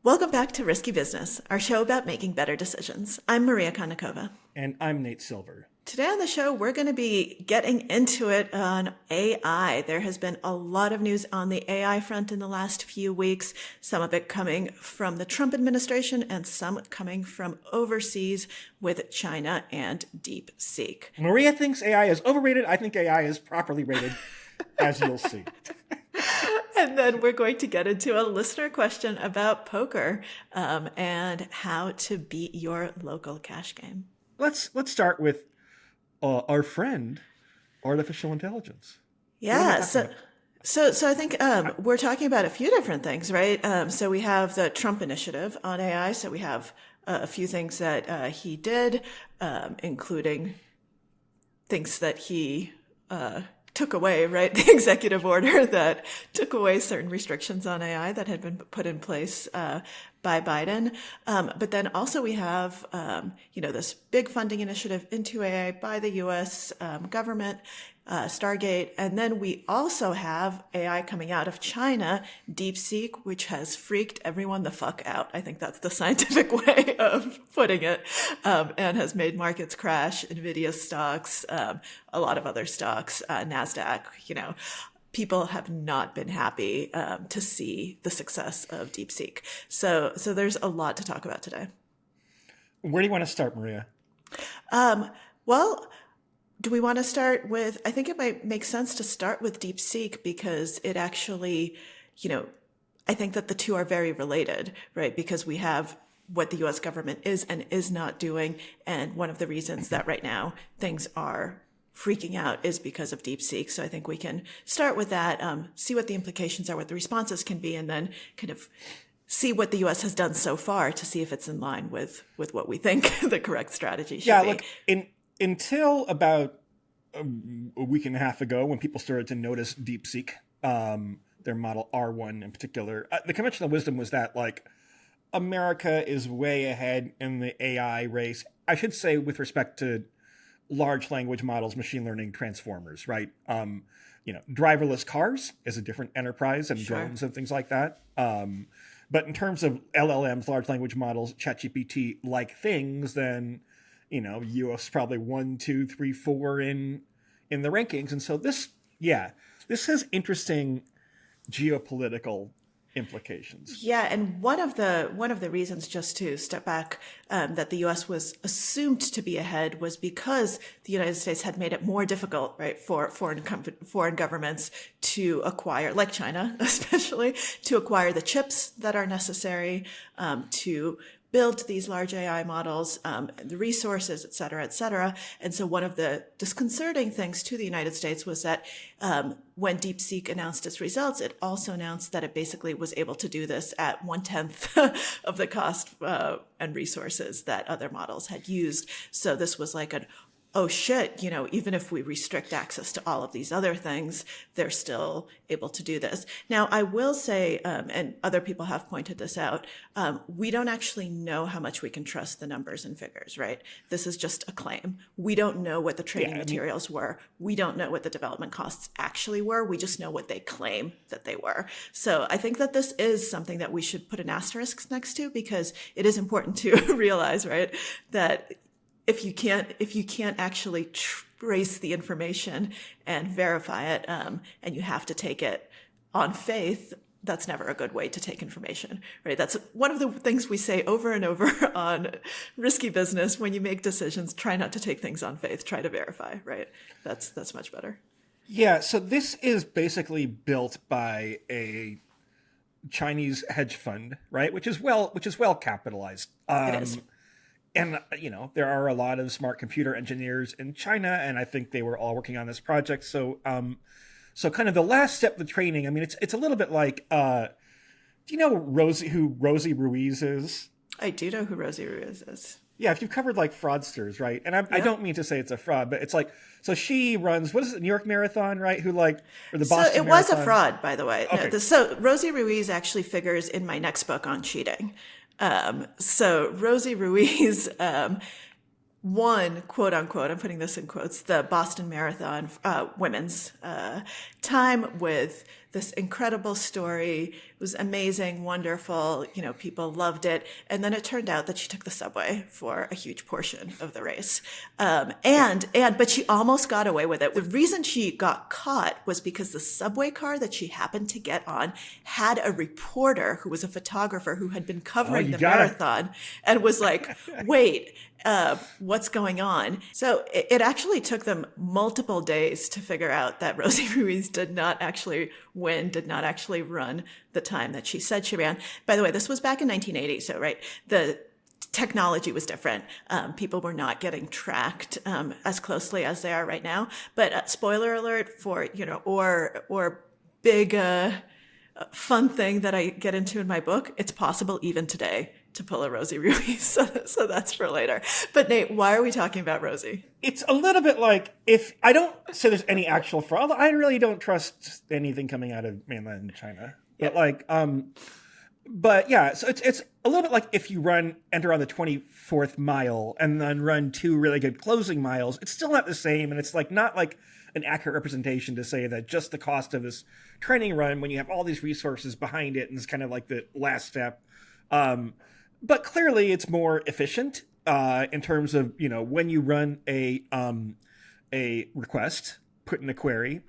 Welcome back to Risky Business, our show about making better decisions. I'm Maria Konnikova. And I'm Nate Silver. Today on the show, we're going to be getting into it on AI. There has been a lot of news on the AI front in the last few weeks, some of it coming from the Trump administration and some coming from overseas with China and DeepSeek. Maria thinks AI is overrated. I think AI is properly rated, as you'll see. And then we're going to get into a listener question about poker and how to beat your local cash game. Let's start with our friend, artificial intelligence. Yeah, so I think we're talking about a few different things, right? So we have the Trump initiative on AI. So we have a few things that he did, including things that he took away, right? The executive order that took away certain restrictions on AI that had been put in place by Biden. But then also we have, this big funding initiative into AI by the U.S. Government, Stargate. And then we also have AI coming out of China, DeepSeek, which has freaked everyone the fuck out. I think that's the scientific way of putting it, and has made markets crash, NVIDIA stocks, a lot of other stocks, NASDAQ, people have not been happy to see the success of DeepSeek. So there's a lot to talk about today. Where do you want to start, Maria? Do we want to start with, I think it might make sense to start with DeepSeek because it actually, I think that the two are very related, right? Because we have what the U.S. government is and is not doing. And one of the reasons that right now things are freaking out is because of DeepSeek. So I think we can start with that, see what the implications are, what the responses can be, and then kind of see what the U.S. has done so far to see if it's in line with what we think the correct strategy should be. Look, until about a week and a half ago, when people started to notice DeepSeek, their model R1 in particular, the conventional wisdom was that America is way ahead in the AI race. I should say with respect to large language models, machine learning, transformers, right? Driverless cars is a different enterprise and drones and things like that. But in terms of LLMs, large language models, ChatGPT like things, then US probably 1, 2, 3, 4 in the rankings. And so this has interesting geopolitical implications. Yeah, and one of the reasons, just to step back, that the U.S. was assumed to be ahead was because the United States had made it more difficult, right, for foreign governments to acquire, like China especially, to acquire the chips that are necessary to build these large AI models, the resources, et cetera, et cetera. And so one of the disconcerting things to the United States was that when DeepSeek announced its results, it also announced that it basically was able to do this at 1/10 of the cost and resources that other models had used. So this was like oh shit, even if we restrict access to all of these other things, they're still able to do this. Now, I will say, and other people have pointed this out, we don't actually know how much we can trust the numbers and figures, right? This is just a claim. We don't know what the training materials were. We don't know what the development costs actually were. We just know what they claim that they were. So I think that this is something that we should put an asterisk next to because it is important to realize, right, that if you can't actually trace the information and verify it, and you have to take it on faith, that's never a good way to take information, right? That's one of the things we say over and over on Risky Business. When you make decisions, try not to take things on faith, try to verify, right? That's much better. Yeah, so this is basically built by a Chinese hedge fund, right? Which is well capitalized. It is. And, there are a lot of smart computer engineers in China, and I think they were all working on this project. So kind of the last step of the training, it's a little bit like, do you know who Rosie Ruiz is? I do know who Rosie Ruiz is. Yeah, if you've covered fraudsters, right? And I don't mean to say it's a fraud, but it's so she runs, what is it, New York Marathon, right? Or the Boston Marathon. So it was a fraud, by the way. Okay. No, so Rosie Ruiz actually figures in my next book on cheating. So Rosie Ruiz won, quote unquote, I'm putting this in quotes, the Boston Marathon women's time with this incredible story. It was amazing, wonderful. People loved it. And then it turned out that she took the subway for a huge portion of the race. But she almost got away with it. The reason she got caught was because the subway car that she happened to get on had a reporter who was a photographer who had been covering the marathon and was like, wait, what's going on? So it actually took them multiple days to figure out that Rosie Ruiz did not actually win, did not actually run the time that she said she ran. By the way, this was back in 1980. So, right, the technology was different. People were not getting tracked as closely as they are right now. But spoiler alert for, or big fun thing that I get into in my book, it's possible even today to pull a Rosie Ruiz. So that's for later. But Nate, why are we talking about Rosie? It's a little bit like, if I don't say there's any actual fraud, I really don't trust anything coming out of mainland China. But so it's a little bit like if you enter on the 24th mile and then run 2 really good closing miles, it's still not the same. And it's not like an accurate representation to say that just the cost of this training run, when you have all these resources behind it, and it's kind of like the last step. But clearly it's more efficient in terms of, when you run a request, put in a query,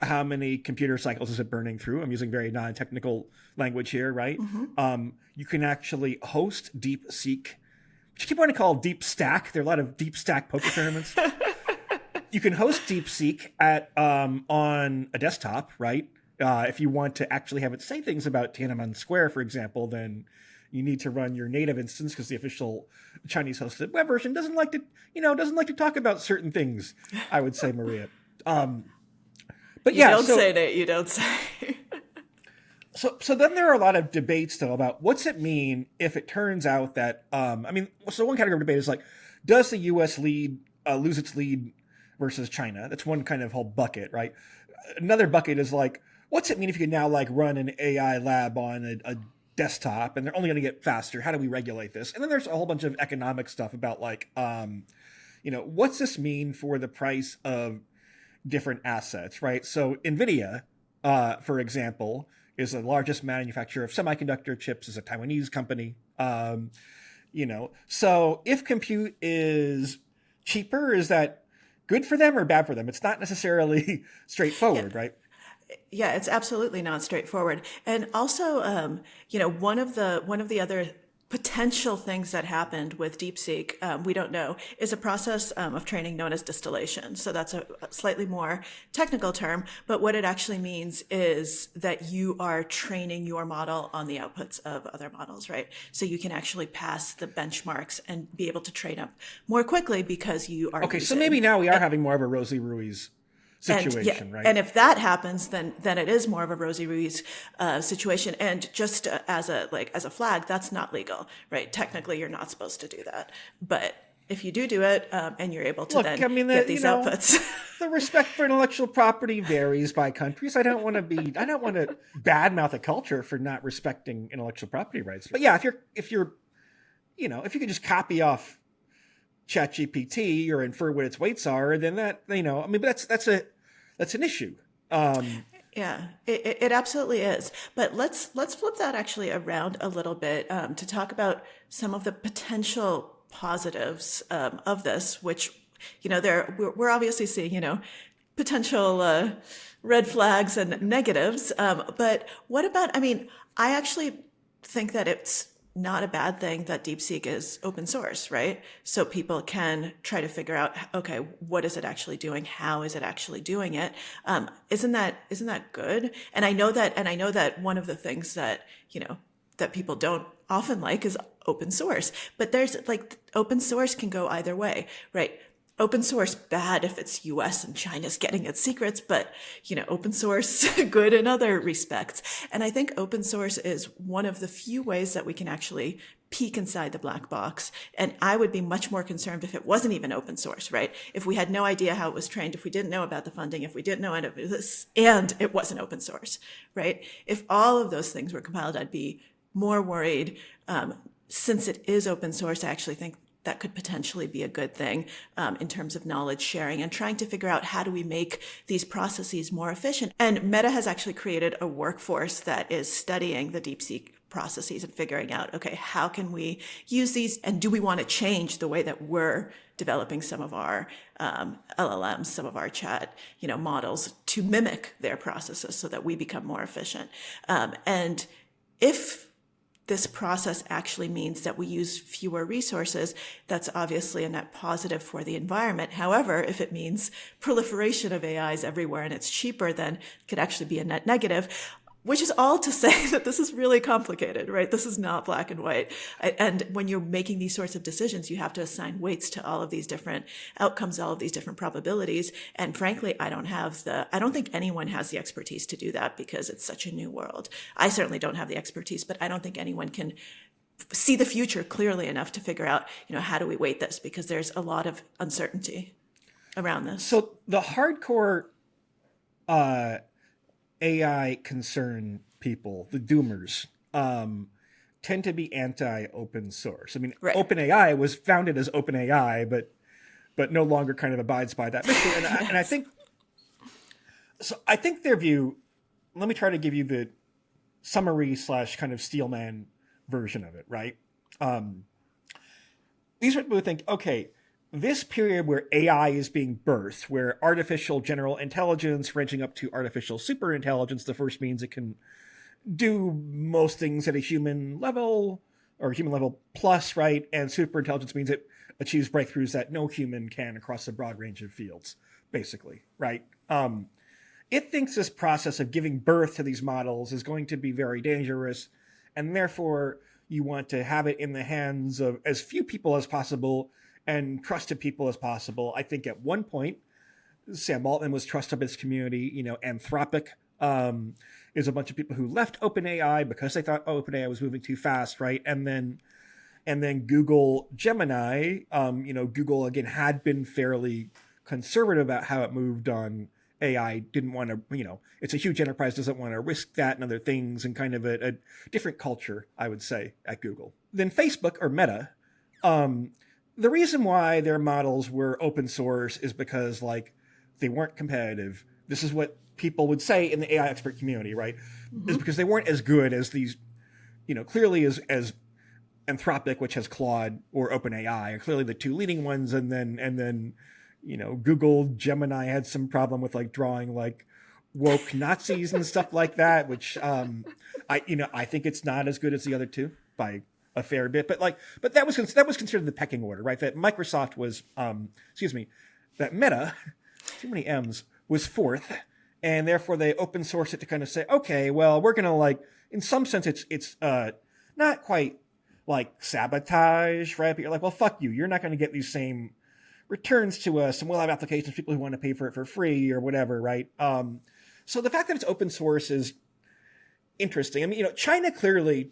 how many computer cycles is it burning through? I'm using very non-technical language here, right? Mm-hmm. You can actually host DeepSeek, which I keep wanting to call DeepStack. There are a lot of DeepStack poker tournaments. You can host DeepSeek on a desktop, right? If you want to actually have it say things about Tiananmen Square, for example, then you need to run your native instance, because the official Chinese hosted web version doesn't like to talk about certain things, I would say, Maria. But you don't say, Nate. You don't say. So then there are a lot of debates, though, about what's it mean if it turns out that, so one category of debate is like, does the U.S. lose its lead versus China? That's one kind of whole bucket, right? Another bucket is like, what's it mean if you can now run an AI lab on a desktop and they're only going to get faster? How do we regulate this? And then there's a whole bunch of economic stuff about what's this mean for the price of different assets, right? So NVIDIA, for example, is the largest manufacturer of semiconductor chips, is a Taiwanese company. So if compute is cheaper, is that good for them or bad for them? It's not necessarily straightforward, right? Yeah, it's absolutely not straightforward. And also, one of the other potential things that happened with DeepSeek, we don't know, is a process of training known as distillation. So that's a slightly more technical term, but what it actually means is that you are training your model on the outputs of other models, right? So you can actually pass the benchmarks and be able to train up more quickly because you are so maybe now we are having more of a Rosie Ruiz situation, right? And if that happens, then it is more of a Rosie Ruiz situation. And just as a flag, that's not legal, right? Technically, you're not supposed to do that. But if you do it, and you're able to get these outputs, the respect for intellectual property varies by countries. I don't want to badmouth a culture for not respecting intellectual property rights. But yeah, if you could just copy off ChatGPT or infer what its weights are, then that's an issue. Yeah, it absolutely is. But let's flip that actually around a little bit to talk about some of the potential positives of this, which we're obviously seeing potential red flags and negatives. But what about? I actually think that it's not a bad thing that DeepSeek is open source, right? So people can try to figure out, okay, what is it actually doing? How is it actually doing it? Isn't that good? And I know that one of the things that, that people don't often like is open source, but there's open source can go either way, right? Open source bad if it's US and China's getting its secrets, but open source good in other respects. And I think open source is one of the few ways that we can actually peek inside the black box. And I would be much more concerned if it wasn't even open source, right? If we had no idea how it was trained, if we didn't know about the funding, if we didn't know any of this, and it wasn't open source, right? If all of those things were compiled, I'd be more worried. Since it is open source, I actually think that could potentially be a good thing in terms of knowledge sharing and trying to figure out how do we make these processes more efficient. And Meta has actually created a workforce that is studying the DeepSeek processes and figuring out, okay, how can we use these, and do we want to change the way that we're developing some of our LLMs, some of our chat, models to mimic their processes so that we become more efficient. And if this process actually means that we use fewer resources, that's obviously a net positive for the environment. However, if it means proliferation of AIs everywhere and it's cheaper, then it could actually be a net negative. Which is all to say that this is really complicated, right? This is not black and white. And when you're making these sorts of decisions, you have to assign weights to all of these different outcomes, all of these different probabilities. And frankly, I don't think anyone has the expertise to do that because it's such a new world. I certainly don't have the expertise, but I don't think anyone can see the future clearly enough to figure out, how do we weight this? Because there's a lot of uncertainty around this. So the hardcore, AI concern people, the doomers, tend to be anti-open source. I mean, right. OpenAI was founded as OpenAI, but no longer kind of abides by that mission. And, Yes. and I think their view. Let me try to give you the summary / kind of Steelman version of it. Right? These are people who think, okay, this period where AI is being birthed, where artificial general intelligence ranging up to artificial superintelligence, the first means it can do most things at a human level or human level plus, right? And superintelligence means it achieves breakthroughs that no human can across a broad range of fields, basically, right? It thinks this process of giving birth to these models is going to be very dangerous, and therefore you want to have it in the hands of as few people as possible and trusted people as possible. I think at one point, Sam Altman was trusted by his community. Anthropic is a bunch of people who left OpenAI because they thought OpenAI was moving too fast, right? And then Google Gemini, Google again had been fairly conservative about how it moved on AI. Didn't want to, it's a huge enterprise, doesn't want to risk that and other things, and kind of a different culture, I would say, at Google. Then Facebook or Meta. The reason why their models were open source is because, they weren't competitive. This is what people would say in the AI expert community, right? Mm-hmm. Is because they weren't as good as these, clearly as Anthropic, which has Claude, or OpenAI, are clearly the two leading ones. And then, Google Gemini had some problem with drawing woke Nazis and stuff like that, which I think it's not as good as the other two by a fair bit, but that was considered the pecking order, right? That Microsoft was, that Meta, too many M's, was fourth, and therefore they open source it to kind of say, okay, well, we're gonna in some sense, it's not quite sabotage, right? But you're well, fuck you, you're not going to get these same returns to us, and we'll have applications, people who want to pay for it for free or whatever, right? So the fact that it's open source is interesting. I mean, China clearly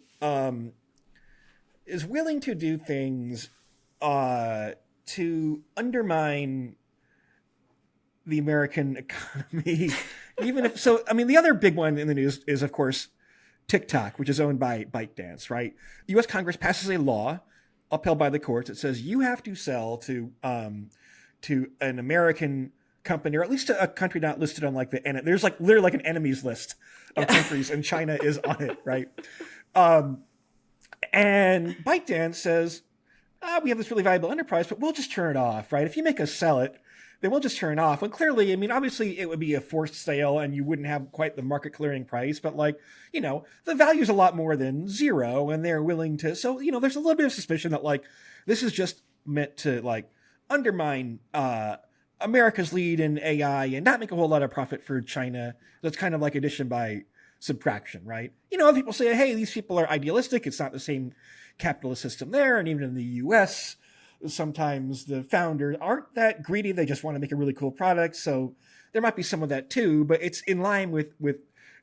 is willing to do things to undermine the American economy, even if so. I mean, the other big one in the news is, of course, TikTok, which is owned by ByteDance, right? The U.S. Congress passes a law upheld by the courts that says you have to sell to an American company, or at least to a country not listed on there's literally an enemies list of countries, and China is on it, right? And ByteDance says, we have this really valuable enterprise, but we'll just turn it off, right? If you make us sell it, then we'll just turn it off. And clearly, I mean, obviously it would be a forced sale and you wouldn't have quite the market clearing price, but the value is a lot more than zero, and they're willing to. So, there's a little bit of suspicion that this is just meant to undermine America's lead in AI and not make a whole lot of profit for China. That's kind of addition by subtraction, right? Other people say, hey, these people are idealistic. It's not the same capitalist system there. And even in the US, sometimes the founders aren't that greedy. They just want to make a really cool product. So there might be some of that too, but it's in line with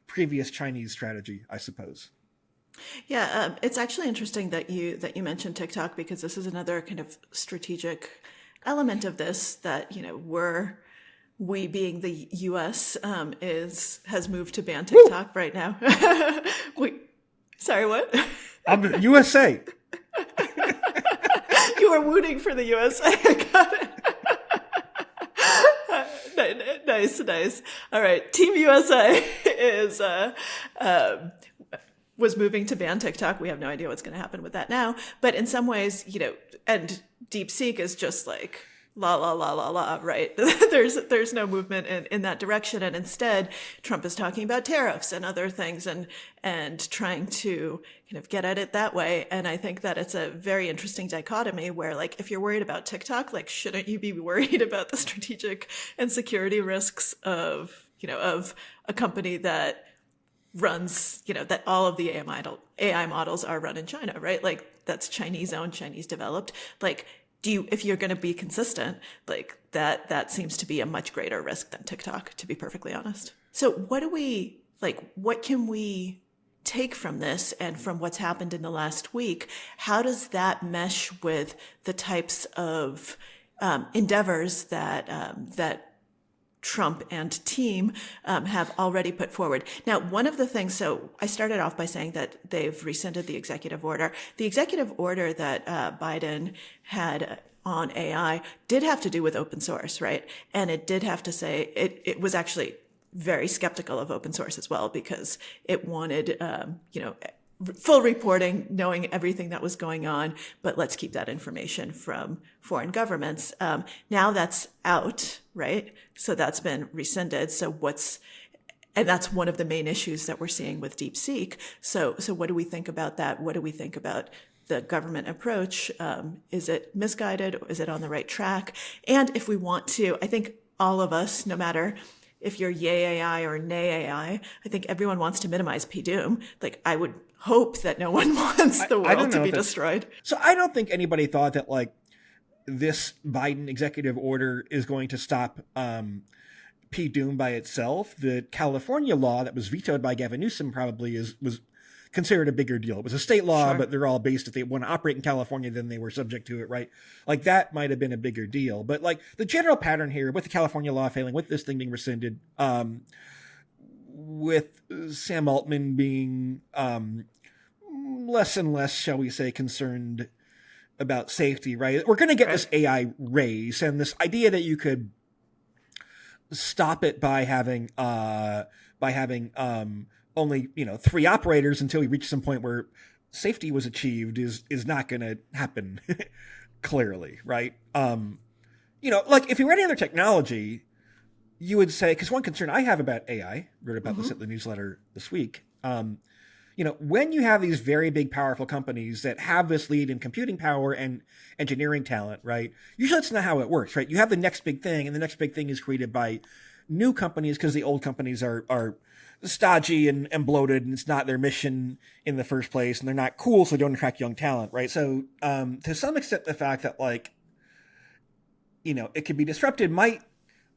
previous Chinese strategy, I suppose. Yeah, it's actually interesting that you mentioned TikTok, because this is another kind of strategic element of this that, we being the U.S. Has moved to ban TikTok right now. Sorry, what? I'm the USA. You are rooting for the USA. Got it. Nice. All right. Team USA is was moving to ban TikTok. We have no idea what's going to happen with that now. But in some ways, and DeepSeek is just like la, right? There's no movement in that direction. And instead, Trump is talking about tariffs and other things and trying to kind of get at it that way. And I think that it's a very interesting dichotomy where, like, if you're worried about TikTok, like, shouldn't you be worried about the strategic and security risks of a company that runs, that all of the AI models are run in China, right? Like, that's Chinese owned, Chinese developed. Like, if you're going to be consistent, like that seems to be a much greater risk than TikTok, to be perfectly honest. So what can we take from this and from what's happened in the last week? How does that mesh with the types of endeavors that Trump and team have already put forward? Now, one of the things, so I started off by saying that they've rescinded the executive order. The executive order that Biden had on AI did have to do with open source, right? And it did have to say, it was actually very skeptical of open source as well, because it wanted, full reporting, knowing everything that was going on, but let's keep that information from foreign governments. Now that's out, right? So that's been rescinded. And that's one of the main issues that we're seeing with DeepSeek. So what do we think about that? What do we think about the government approach? Is it misguided? Is it on the right track? And if we want to, I think all of us, no matter if you're yay AI or nay AI, I think everyone wants to minimize PDoom. Like, I would hope that no one wants the world to be destroyed. So I don't think anybody thought that, like, this Biden executive order is going to stop PDoom by itself. The California law that was vetoed by Gavin Newsom probably was considered a bigger deal. It was a state law, sure, but they're all based, if they want to operate in California, then they were subject to it, right? Like, that might have been a bigger deal. But, like, the general pattern here, with the California law failing, with this thing being rescinded, with Sam Altman being less and less, shall we say, concerned about safety, right? We're going to get this AI race, and this idea that you could stop it by having only 3 operators until we reach some point where safety was achieved is not going to happen. Clearly, right? Like, if you were any other technology, you would say, because one concern I have about AI, wrote about this at the newsletter this week, when you have these very big, powerful companies that have this lead in computing power and engineering talent, right? Usually that's not how it works, right? You have the next big thing, and the next big thing is created by new companies because the old companies are stodgy and bloated, and it's not their mission in the first place, and they're not cool, so they don't attract young talent, right? So to some extent, the fact that, like, it could be disrupted might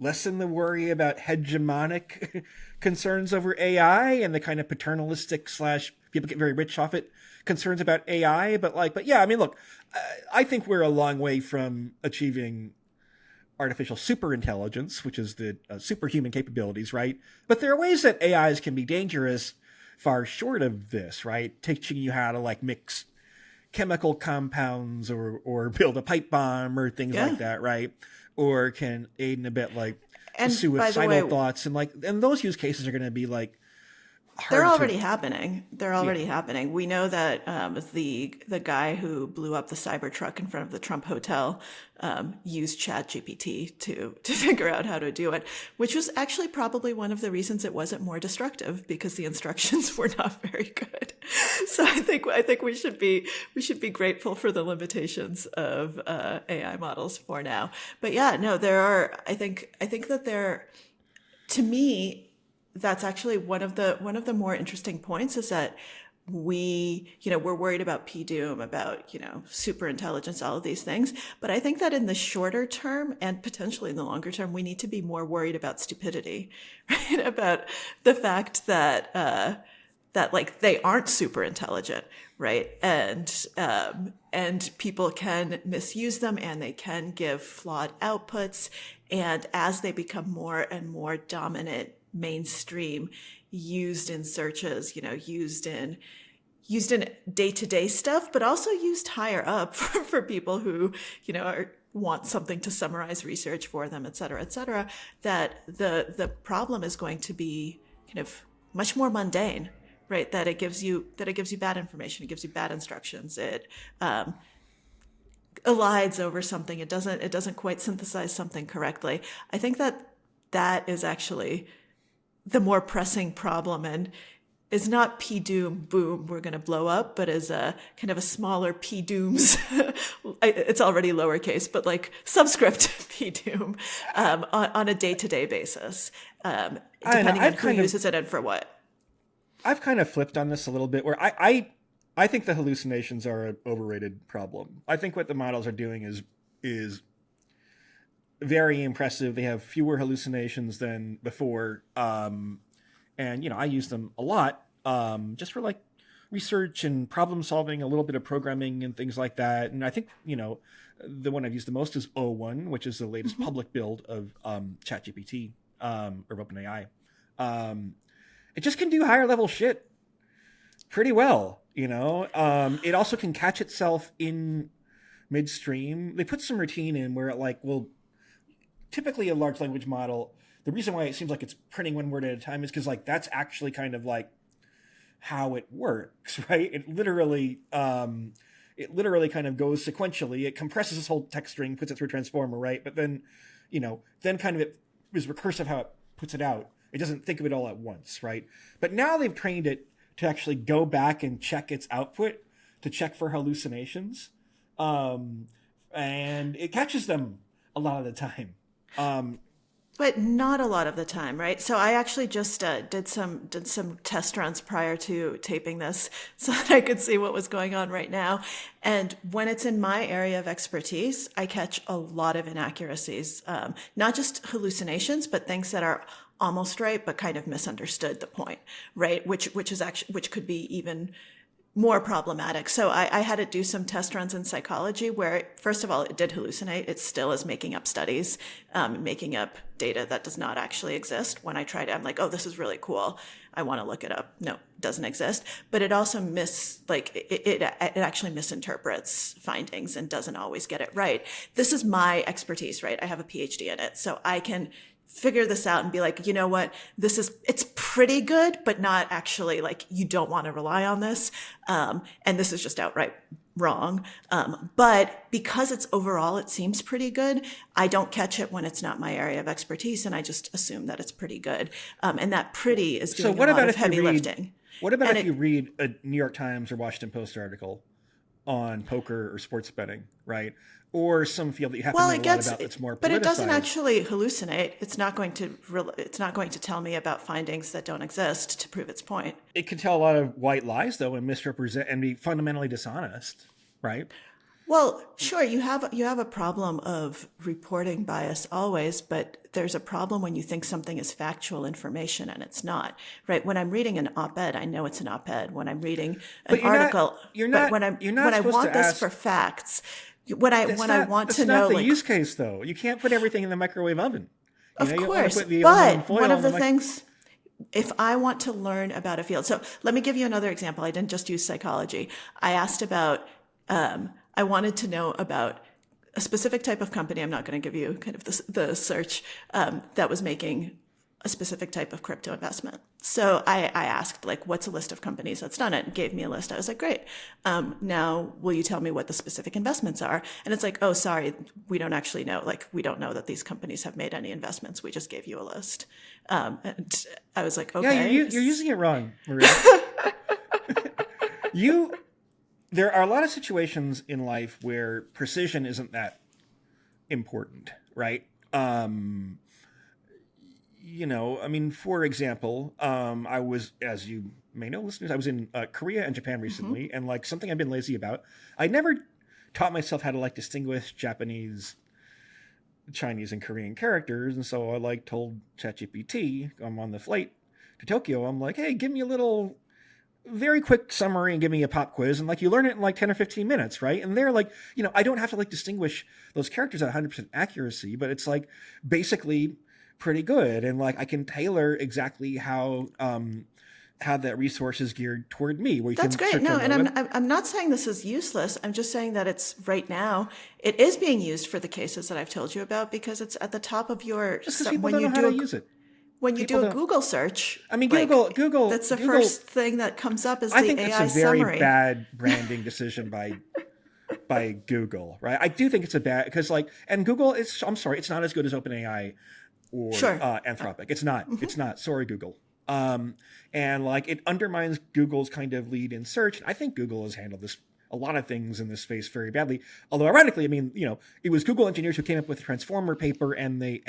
lessen the worry about hegemonic concerns over AI and the kind of paternalistic / people get very rich off it concerns about AI. But yeah, I mean, look, I think we're a long way from achieving artificial superintelligence, which is the superhuman capabilities, right? But there are ways that AIs can be dangerous far short of this, right? Teaching you how to, like, mix chemical compounds or build a pipe bomb or things like that, right? Or can aid and abet, like, suicidal thoughts, and those use cases are going to be, like, they're already happening. They're already happening. We know that the guy who blew up the Cybertruck in front of the Trump Hotel used ChatGPT to figure out how to do it, which was actually probably one of the reasons it wasn't more destructive, because the instructions were not very good. So I think we should be grateful for the limitations of AI models for now. But yeah, no, there are. I think that there, to me, that's actually one of the more interesting points, is that we're worried about PDoom, about, super intelligence, all of these things. But I think that in the shorter term and potentially in the longer term, we need to be more worried about stupidity, right? About the fact that like, they aren't super intelligent, right? And people can misuse them, and they can give flawed outputs. And as they become more and more dominant, mainstream, used in searches, used in, used in day-to-day stuff, but also used higher up for people who, want something to summarize research for them, et cetera, that the problem is going to be kind of much more mundane, right? That it gives you bad information, it gives you bad instructions, it elides over something, it doesn't quite synthesize something correctly. I think that is actually the more pressing problem, and is not P doom, boom, we're going to blow up, but is a kind of a smaller P dooms. It's already lowercase, but like subscript P doom on a day-to-day basis, depending on who uses it and for what. I've kind of flipped on this a little bit, where I think the hallucinations are an overrated problem. I think what the models are doing is very impressive. They have fewer hallucinations than before. And, I use them a lot just for like research and problem solving, a little bit of programming and things like that. And I think, the one I've used the most is O1, which is the latest public build of ChatGPT or OpenAI. It just can do higher level shit pretty well, It also can catch itself in midstream. They put some routine in where it typically a large language model, the reason why it seems like it's printing one word at a time is because that's actually kind of like how it works, right? It literally kind of goes sequentially. It compresses this whole text string, puts it through a transformer, right? But then, then kind of it is recursive how it puts it out. It doesn't think of it all at once, right? But now they've trained it to actually go back and check its output to check for hallucinations, and it catches them a lot of the time. But not a lot of the time, right? So I actually just did some test runs prior to taping this so that I could see what was going on right now. And when it's in my area of expertise, I catch a lot of inaccuracies, not just hallucinations, but things that are almost right, but kind of misunderstood the point, right? Which could be even more problematic. So I had it do some test runs in psychology where, first of all, it did hallucinate. It still is making up studies, making up data that does not actually exist. When I tried it, I'm like, oh, this is really cool. I want to look it up. No, it doesn't exist. But it also it actually misinterprets findings and doesn't always get it right. This is my expertise, right? I have a PhD in it. So I can figure this out and be like, you know what, it's pretty good, but not actually, like, you don't want to rely on this. And this is just outright wrong. But because it seems pretty good, I don't catch it when it's not my area of expertise. And I just assume that it's pretty good. And that pretty is doing a lot of heavy lifting. What about if you read a New York Times or Washington Post article on poker or sports betting, right? Or some field that you have to know a lot about that's more politicized. But it doesn't actually hallucinate. It's not going to tell me about findings that don't exist to prove its point. It can tell a lot of white lies, though, and misrepresent and be fundamentally dishonest, right? Well, sure, you have a problem of reporting bias always, but there's a problem when you think something is factual information and it's not, right? When I'm reading an op-ed, I know it's an op-ed. When I'm reading an article, when I want this for facts. When I want to know, that's not the use case, though. You can't put everything in the microwave oven. Of course, but one of the things, if I want to learn about a field, so let me give you another example. I didn't just use psychology. I asked about, I wanted to know about a specific type of company. I'm not going to give you kind of the search that was making a specific type of crypto investment. So I asked, like, what's a list of companies that's done it? And gave me a list. I was like, great. Now, will you tell me what the specific investments are? And it's like, oh, sorry, we don't actually know. Like, we don't know that these companies have made any investments. We just gave you a list. And I was like, okay. Yeah, you're using it wrong, Maria. There are a lot of situations in life where precision isn't that important, right? For example, I was, as you may know, listeners, I was in Korea and Japan recently, and like something I've been lazy about, I never taught myself how to distinguish Japanese, Chinese, and Korean characters, and so I told ChatGPT, I'm on the flight to Tokyo, I'm like, hey, give me a little very quick summary and give me a pop quiz, and you learn it in 10 or 15 minutes, right? And they're I don't have to distinguish those characters at 100% accuracy, but it's basically pretty good, and I can tailor exactly how have that resource is geared toward me. Where you That's can great. search No, on the and web. I'm not saying this is useless. I'm just saying that it's right now it is being used for the cases that I've told you about because it's at the top of your Just because people when don't you know how do to a use it. when you People do a don't. Google search. I mean, Like Google, that's the Google. first thing that comes up is I the think it's AI a very summary. bad branding decision by Google, right? I do think it's a bad because and Google is. I'm sorry, it's not as good as OpenAI or Sure. Anthropic. It's not. It's not. Sorry, Google. And it undermines Google's kind of lead in search. I think Google has handled a lot of things in this space very badly. Although ironically, I mean, it was Google engineers who came up with the Transformer paper, and they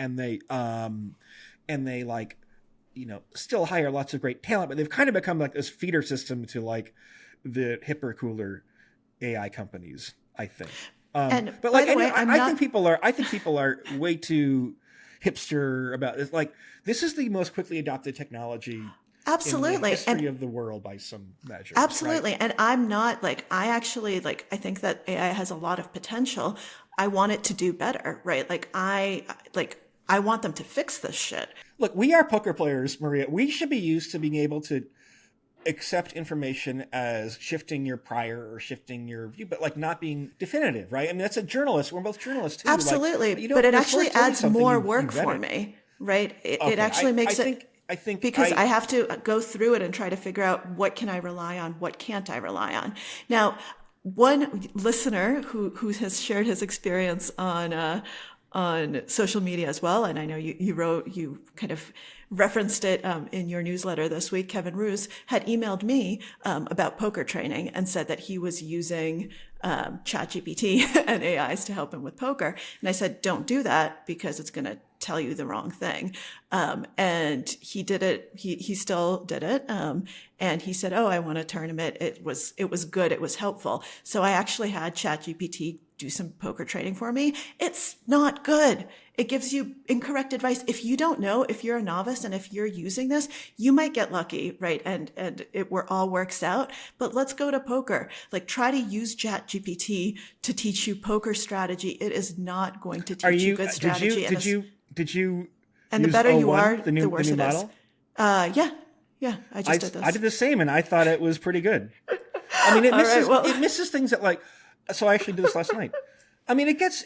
still hire lots of great talent, but they've kind of become like this feeder system to the hipper, cooler AI companies, I think. And But by the way, I think people are way too hipster about this. This is the most quickly adopted technology absolutely in the history and of the world by some measures. absolutely. Right? And I'm not I actually I think that AI has a lot of potential. I want it to do better, right? I want them to fix this shit. Look, we are poker players, Maria. We should be used to being able to accept information as shifting your prior or shifting your view, but not being definitive, right? I mean, that's a journalist. We're both journalists too. Absolutely. You But it you're actually forced to read adds something, more you work read for it. me, right? It Okay, actually makes I think because I have to go through it and try to figure out what can I rely on, what can't I rely on. Now, one listener who has shared his experience on social media as well, and I know you kind of referenced it in your newsletter this week. Kevin Roos had emailed me about poker training and said that he was using ChatGPT and AIs to help him with poker, and I said, don't do that because it's going to tell you the wrong thing. And he did it. He still did it. And he said, oh, I won a tournament. It was good. It was helpful. So I actually had ChatGPT do some poker training for me. It's not good. It gives you incorrect advice. If you don't know, if you're a novice and if you're using this, you might get lucky, right? And it all works out. But let's go to poker. Try to use ChatGPT to teach you poker strategy. It is not going to teach you good strategy. Did you and the use better you O1, are, the new worse it is. model? Yeah. I just did this. I did the same, and I thought it was pretty good. I mean, it misses things that so I actually did this last night. I mean, it gets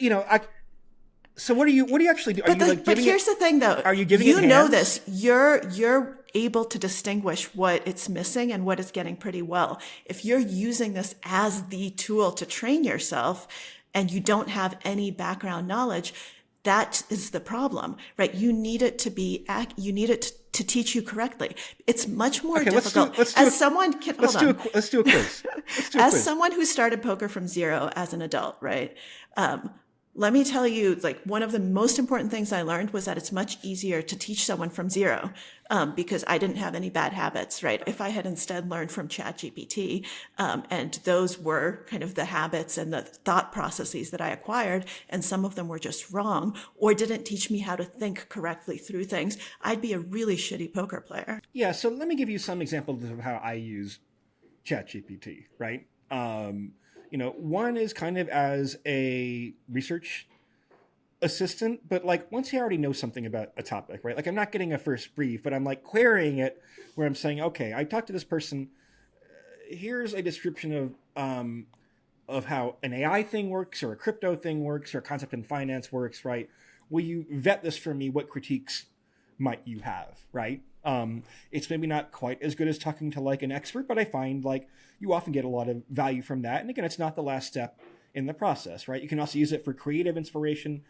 So what do you actually do? But here's the thing, though. Are you giving it know hands? this? You're able to distinguish what it's missing and what it's getting pretty well. If you're using this as the tool to train yourself, and you don't have any background knowledge, that is the problem, right? You need it to be. You need it to teach you correctly. It's much more difficult. Let's do a quiz. As someone who started poker from zero as an adult, right? Let me tell you, one of the most important things I learned was that it's much easier to teach someone from zero because I didn't have any bad habits, right? If I had instead learned from ChatGPT, and those were kind of the habits and the thought processes that I acquired, and some of them were just wrong or didn't teach me how to think correctly through things, I'd be a really shitty poker player. Yeah, so let me give you some examples of how I use ChatGPT, right? One is kind of as a research assistant, but once you already know something about a topic, right? I'm not getting a first brief, but I'm querying it where I'm saying, okay, I talked to this person. Here's a description of how an AI thing works or a crypto thing works or a concept in finance works, right? Will you vet this for me? What critiques might you have, right? It's maybe not quite as good as talking to an expert, but I find you often get a lot of value from that. And again, it's not the last step in the process, right? You can also use it for creative inspiration.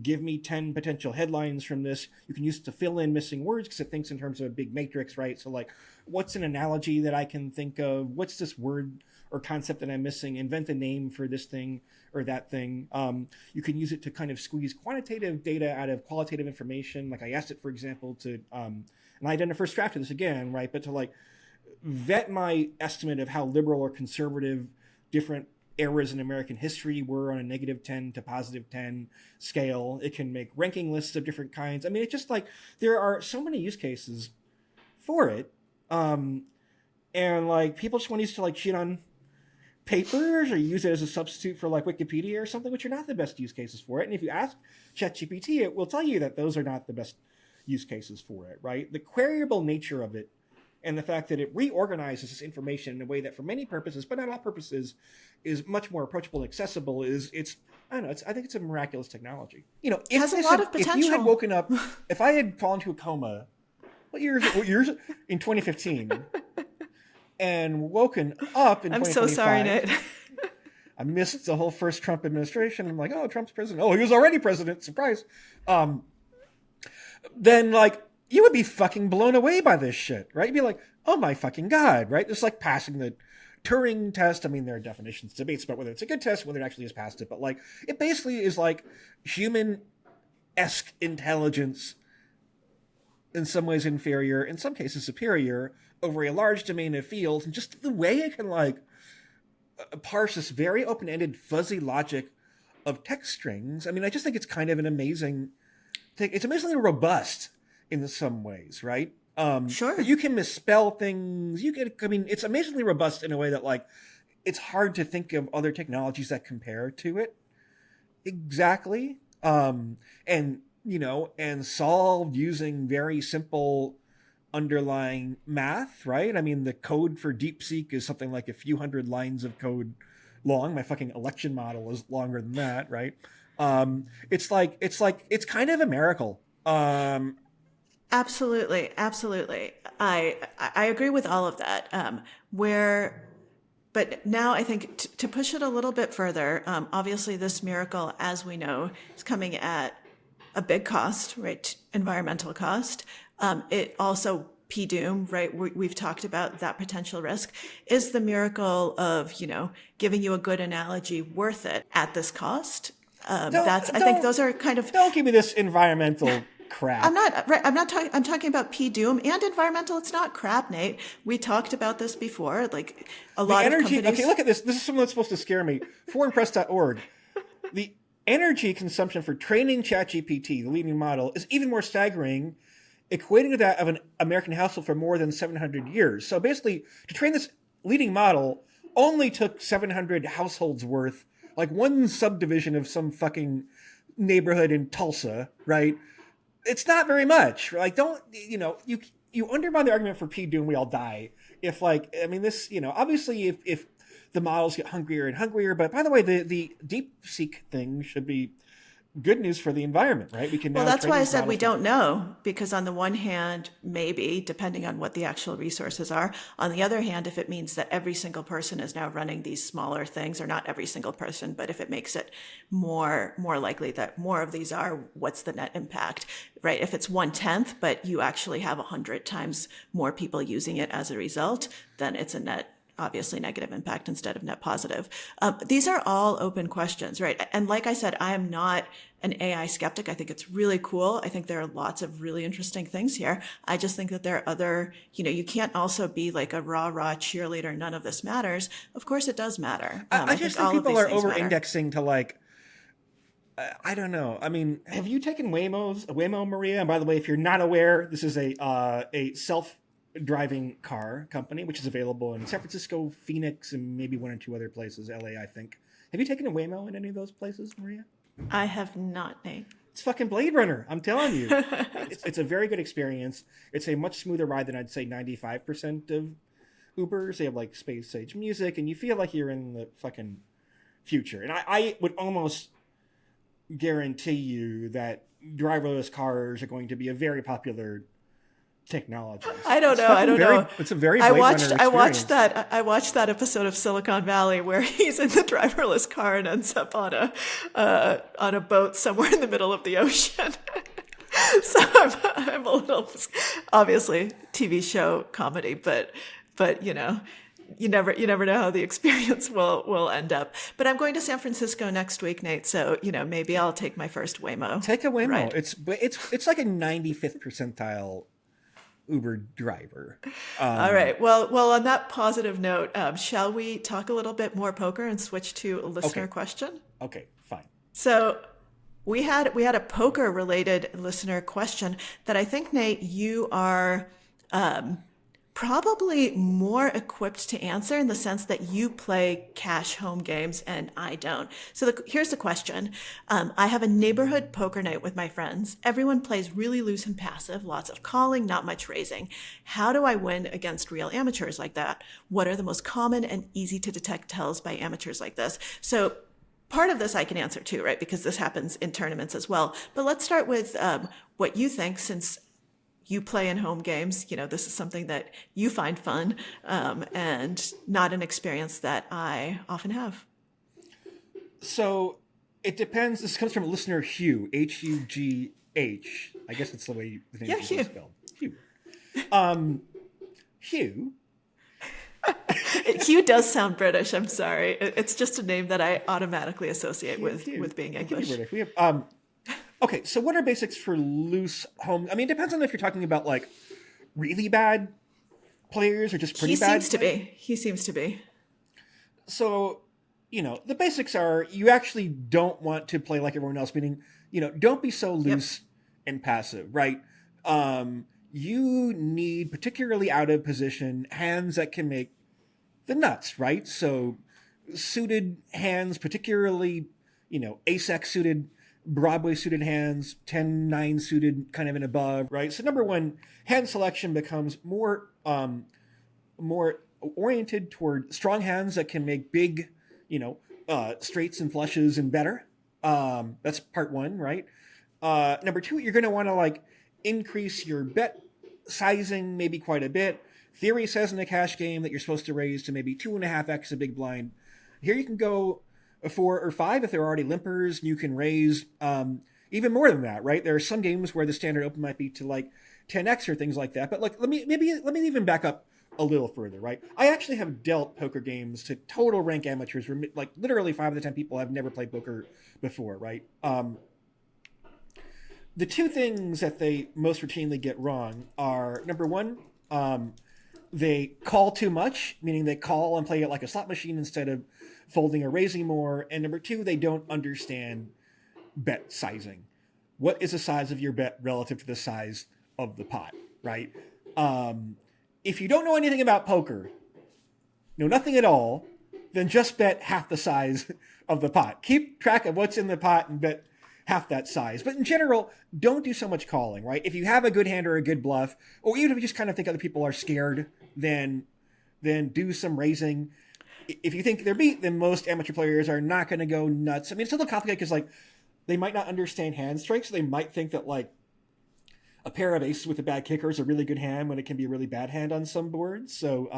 Give me 10 potential headlines from this. You can use it to fill in missing words because it thinks in terms of a big matrix, right? So what's an analogy that I can think of? What's this word or concept that I'm missing? Invent a name for this thing or that thing. You can use it to kind of squeeze quantitative data out of qualitative information. I asked it, for example, to, and I did a first draft of this again, right? But to vet my estimate of how liberal or conservative different eras in American history were on a -10 to +10 scale. It can make ranking lists of different kinds. I mean, it's just there are so many use cases for it. And people just want to use it to cheat on papers or use it as a substitute for Wikipedia or something, which are not the best use cases for it. And if you ask ChatGPT, it will tell you that those are not the best use cases for it, right? The queryable nature of it and the fact that it reorganizes this information in a way that for many purposes, but not all purposes, is much more approachable and accessible, I don't know, I think it's a miraculous technology. You know, It has a lot of potential. If you had woken up, if I had fallen into a coma, what years in 2015, and woken up in 2025. I'm so sorry, Nate. I missed the whole first Trump administration. I'm like, oh, Trump's president. Oh, he was already president. Surprise. Then, like, you would be fucking blown away by this shit, right? You'd be like, oh my fucking God, right? It's like passing the Turing test. I mean, there are definitions, debates about whether it's a good test, whether it actually has passed it. But, like, it basically is like human-esque intelligence, in some ways inferior, in some cases superior, over a large domain of fields. And just the way it can, like, parse this very open-ended, fuzzy logic of text strings. I mean, I just think it's kind of an amazing thing. It's amazingly robust in some ways, right? Sure. You can misspell things. It's amazingly robust in a way that, like, it's hard to think of other technologies that compare to it. Exactly. And solved using very simple underlying math, right? I mean, the code for DeepSeek is something like a few hundred lines of code long. My fucking election model is longer than that, right? It's kind of a miracle. Absolutely. I agree with all of that. But now I think to push it a little bit further, obviously this miracle, as we know, is coming at a big cost, right? Environmental cost. It also P-Doom, right? We've talked about that potential risk. Is the miracle of, giving you a good analogy worth it at this cost? I think those are kind of... Don't give me this environmental crap. I'm talking about P-Doom and environmental. It's not crap, Nate. We talked about this before. Like a lot of companies... Okay, look at this. This is something that's supposed to scare me. Foreignpress.org. The energy consumption for training ChatGPT, the leading model, is even more staggering, equating to that of an American household for more than 700 years. So basically, to train this leading model only took 700 households worth, like one subdivision of some fucking neighborhood in Tulsa, right? It's not very much. Like, you undermine the argument for P-Doom, we all die. Obviously if the models get hungrier and hungrier, but by the way, the DeepSeek thing should be good news for the environment, right? We can. Well, that's why I said we don't know, because on the one hand, maybe, depending on what the actual resources are. On the other hand, if it means that every single person is now running these smaller things, or not every single person, but if it makes it more likely that more of these are, what's the net impact, right? If it's 1/10, but you actually have 100 times more people using it as a result, then it's a net, obviously negative impact instead of net positive. These are all open questions, right? And like I said, I am not an AI skeptic. I think it's really cool. I think there are lots of really interesting things here. I just think that there are other, you can't also be like a rah cheerleader. None of this matters. Of course it does matter. I just think people are over-indexing to, like, I don't know. I mean, have you taken Waymo, Maria? And by the way, if you're not aware, this is a self-driving car company, which is available in San Francisco, Phoenix, and maybe one or two other places, LA, I think. Have you taken a Waymo in any of those places, Maria? I have not, Nate. It's fucking Blade Runner, I'm telling you. It's a very good experience. It's a much smoother ride than I'd say 95% of Ubers. They have, like, space-age music, and you feel like you're in the fucking future. And I would almost guarantee you that driverless cars are going to be a very popular technology. I don't know. It's a very Blade Runner experience. I watched that episode of Silicon Valley where he's in the driverless car and ends up on a boat somewhere in the middle of the ocean. So I'm a little, obviously TV show comedy, but you never know how the experience will end up. But I'm going to San Francisco next week, Nate. So maybe I'll take my first Waymo. Take a Waymo. Ride. It's like a 95th percentile Uber driver. All right. Well, on that positive note, shall we talk a little bit more poker and switch to a listener question? Okay, fine. So we had a poker related listener question that I think, Nate, you are Probably more equipped to answer in the sense that you play cash home games and I don't. So here's the question. I have a neighborhood poker night with my friends. Everyone plays really loose and passive, lots of calling, not much raising. How do I win against real amateurs like that? What are the most common and easy to detect tells by amateurs like this? So part of this I can answer too, right? Because this happens in tournaments as well. But let's start with what you think, since you play in home games. This is something that you find fun, and not an experience that I often have. So it depends. This comes from listener Hugh, Hugh. I guess it's the way the name is spelled. Hugh. Hugh. Hugh does sound British. I'm sorry. It's just a name that I automatically associate with being English. We have, okay, so what are basics for loose home? I mean, it depends on if you're talking about like really bad players or just pretty bad. He seems to be. So, the basics are you actually don't want to play like everyone else, meaning, don't be so loose and passive, right? You need particularly out of position hands that can make the nuts, right? So suited hands, particularly, ace-x suited, Broadway suited hands, 10-9 suited kind of and above, right? So number one, hand selection becomes more oriented toward strong hands that can make big, straights and flushes and better. That's part one, right? Number two, you're going to want to like increase your bet sizing maybe quite a bit. Theory says in a cash game that you're supposed to raise to maybe 2.5x a big blind. Here you can go a 4 or 5 if they're already limpers. You can raise even more than that, right? There are some games where the standard open might be to like 10x or things like that. But like, let me even back up a little further, right? I actually have dealt poker games to total rank amateurs where like literally 5 of the 10 people have never played poker before, right? The two things that they most routinely get wrong are, number one, they call too much, meaning they call and play it like a slot machine instead of folding or raising more. And number two, they don't understand bet sizing. What is the size of your bet relative to the size of the pot, right? If you don't know anything about poker, know nothing at all, then just bet half the size of the pot. Keep track of what's in the pot and bet half that size. But in general, don't do so much calling, right? If you have a good hand or a good bluff, or even if you just kind of think other people are scared, then do some raising. If you think they're beat, then most amateur players are not going to go nuts. I mean, it's a little complicated because like they might not understand hand strength, so they might think that like a pair of aces with a bad kicker is a really good hand when it can be a really bad hand on some boards. So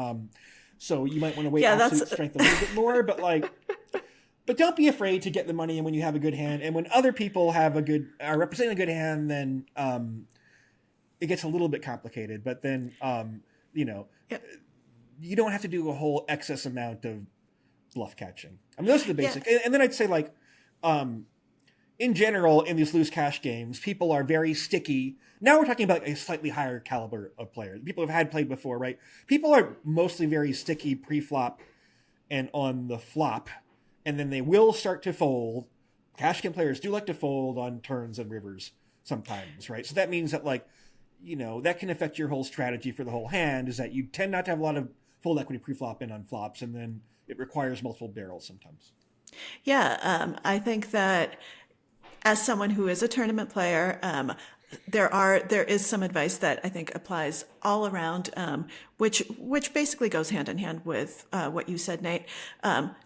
you might want to weight absolute strength a little bit more, but don't be afraid to get the money in when you have a good hand. And when other people are representing a good hand, then it gets a little bit complicated. But then, you don't have to do a whole excess amount of bluff catching. I mean, those are the basics. Yeah. And then I'd say like, in general, in these loose cash games, people are very sticky. Now we're talking about a slightly higher caliber of player. People who've had played before, right? People are mostly very sticky pre-flop and on the flop. And then they will start to fold. Cash game players do like to fold on turns and rivers sometimes, right? So that means that like, that can affect your whole strategy for the whole hand, is that you tend not to have a lot of fold equity pre-flop and on flops, and then it requires multiple barrels sometimes. Yeah, I think that as someone who is a tournament player, there is some advice that I think applies all around, which basically goes hand in hand with what you said, Nate.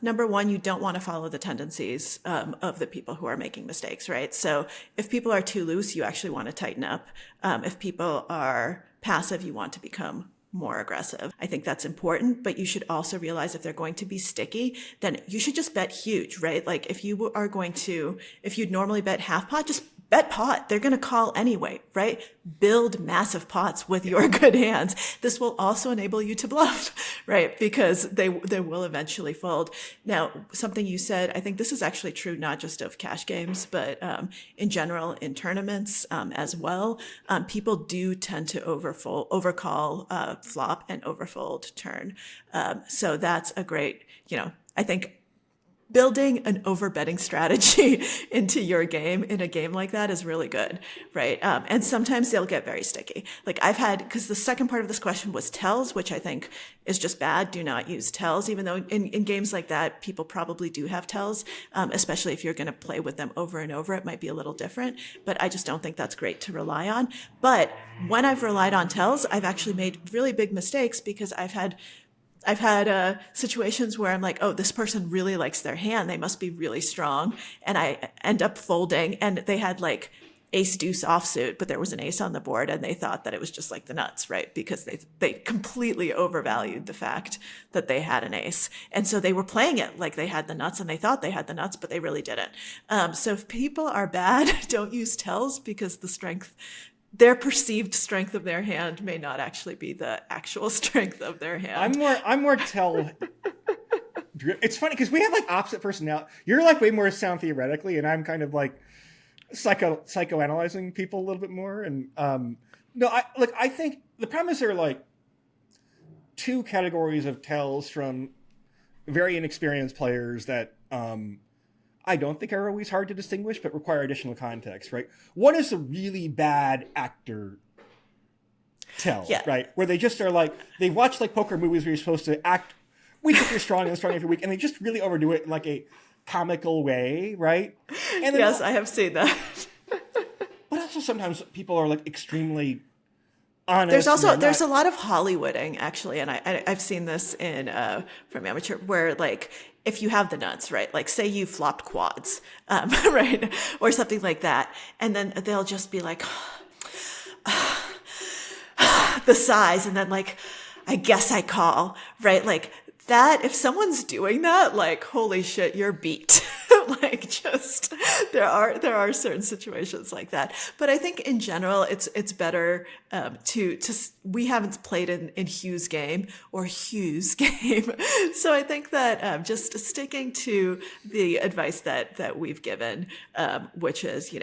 Number one, you don't want to follow the tendencies of the people who are making mistakes, right? So if people are too loose, you actually want to tighten up. If people are passive, you want to become more aggressive. I think that's important, but you should also realize if they're going to be sticky, then you should just bet huge, right? Like if you'd normally bet half pot, just bet pot. They're going to call anyway, right? Build massive pots with your good hands. This will also enable you to bluff, right? Because they will eventually fold. Now, something you said, I think this is actually true not just of cash games, but in general in tournaments as well. People do tend to overcall flop and overfold turn. So that's a great, I think building an overbetting strategy into your game in a game like that is really good, right? And sometimes they'll get very sticky. Like I've had, because the second part of this question was tells, which I think is just bad. Do not use tells, even though in games like that, people probably do have tells, especially if you're going to play with them over and over. It might be a little different, but I just don't think that's great to rely on. But when I've relied on tells, I've actually made really big mistakes because I've had situations where I'm like, oh, this person really likes their hand. They must be really strong. And I end up folding, and they had like ace deuce offsuit, but there was an ace on the board, and they thought that it was just like the nuts, right? Because they completely overvalued the fact that they had an ace. And so they were playing it like they had the nuts, and they thought they had the nuts, but they really didn't. So if people are bad, don't use tells, because their perceived strength of their hand may not actually be the actual strength of their hand. I'm more tell. It's funny because we have like opposite personality. You're like way more sound theoretically, and I'm kind of like psychoanalyzing people a little bit more. And I think the problem is there are like two categories of tells from very inexperienced players that I don't think are always hard to distinguish, but require additional context, right? One is a really bad actor tell, right? Where they just are like, they watch like poker movies where you're supposed to act weak if you're strong and strong every week, and they just really overdo it in like a comical way, right? And yes, I have seen that. But also sometimes people are like extremely honest. There's a lot of Hollywooding actually, and I've seen this in from amateur, where like if you have the nuts, right? Like say you flopped quads, right? Or something like that. And then they'll just be like, the size. And then like, I guess I call, right? Like that, if someone's doing that, like, holy shit, you're beat. Like just, there are certain situations like that. But I think in general, it's better we haven't played in Hugh's game or Hugh's game. So I think that just sticking to the advice that we've given, which is,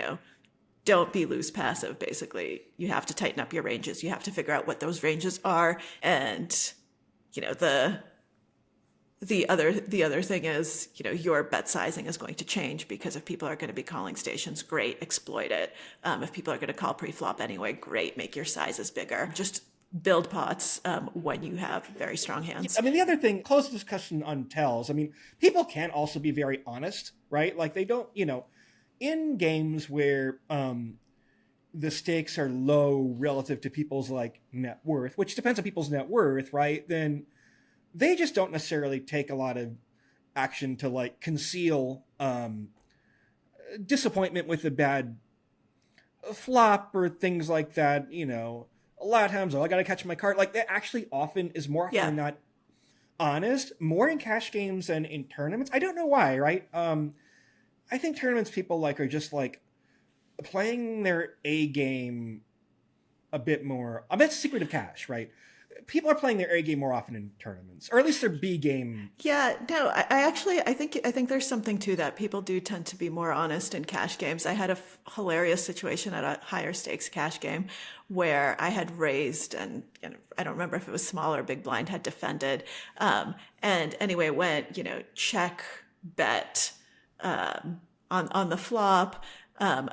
don't be loose passive. Basically, you have to tighten up your ranges. You have to figure out what those ranges are. And, the other thing is, your bet sizing is going to change, because if people are going to be calling stations, great, exploit it. If people are going to call pre-flop anyway, great, make your sizes bigger. Just build pots when you have very strong hands. I mean, the other thing, close discussion on tells. I mean, people can also be very honest, right? Like they don't, in games where the stakes are low relative to people's like net worth, which depends on people's net worth, right? Then they just don't necessarily take a lot of action to like conceal disappointment with a bad flop or things like that. A lot of times, I got to catch my card. Like that actually more often than not honest, more in cash games than in tournaments. I don't know why, right? I think tournaments people like are just like playing their A game a bit more. I mean, it's the secret of cash, right? People are playing their A game more often in tournaments, or at least their B game. Yeah, no, I think there's something to that. People do tend to be more honest in cash games. I had a hilarious situation at a higher stakes cash game where I had raised, and I don't remember if it was small or big blind, had defended. And anyway, went, check, bet on the flop,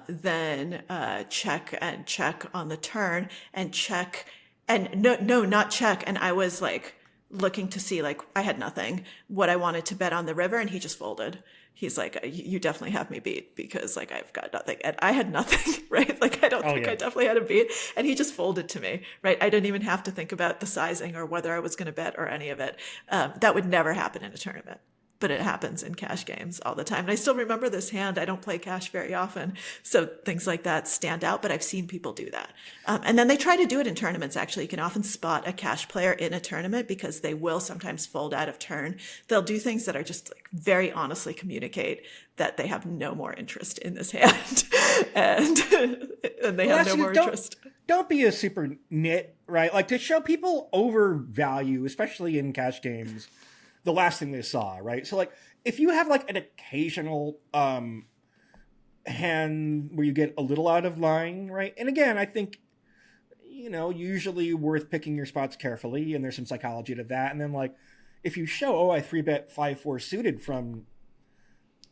then check and check on the turn, and check. And no, not check. And I was like looking to see, like, I had nothing, what I wanted to bet on the river. And he just folded. He's like, you definitely have me beat, because like, I've got nothing. And I had nothing, right? Like, I don't think I definitely had a beat. And he just folded to me, right? I didn't even have to think about the sizing or whether I was going to bet or any of it. That would never happen in a tournament. But it happens in cash games all the time. And I still remember this hand. I don't play cash very often, so things like that stand out, but I've seen people do that. And then they try to do it in tournaments, actually. You can often spot a cash player in a tournament because they will sometimes fold out of turn. They'll do things that are just like very honestly communicate that they have no more interest in this hand. and they have no more interest. Don't be a super nit, right? Like to show people overvalue, especially in cash games, the last thing they saw, right? So, like, if you have, like, an occasional hand where you get a little out of line, right? And again, I think, usually worth picking your spots carefully, and there's some psychology to that. And then, like, if you show, I 3-bet 5-4 suited from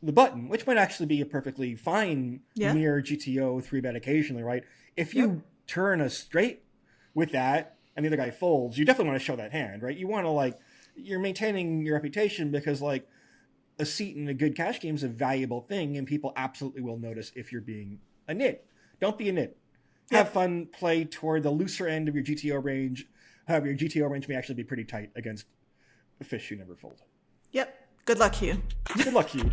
the button, which might actually be a perfectly fine Yeah. mere GTO 3-bet occasionally, right? If you turn a straight with that and the other guy folds, you definitely want to show that hand, right? You want to you're maintaining your reputation because a seat in a good cash game is a valuable thing, and people absolutely will notice if you're being a nit. Don't be a nit. Have fun, play toward the looser end of your GTO range. However, your GTO range may actually be pretty tight against fish who never fold. Yep. Good luck, Hugh. Good luck, Hugh.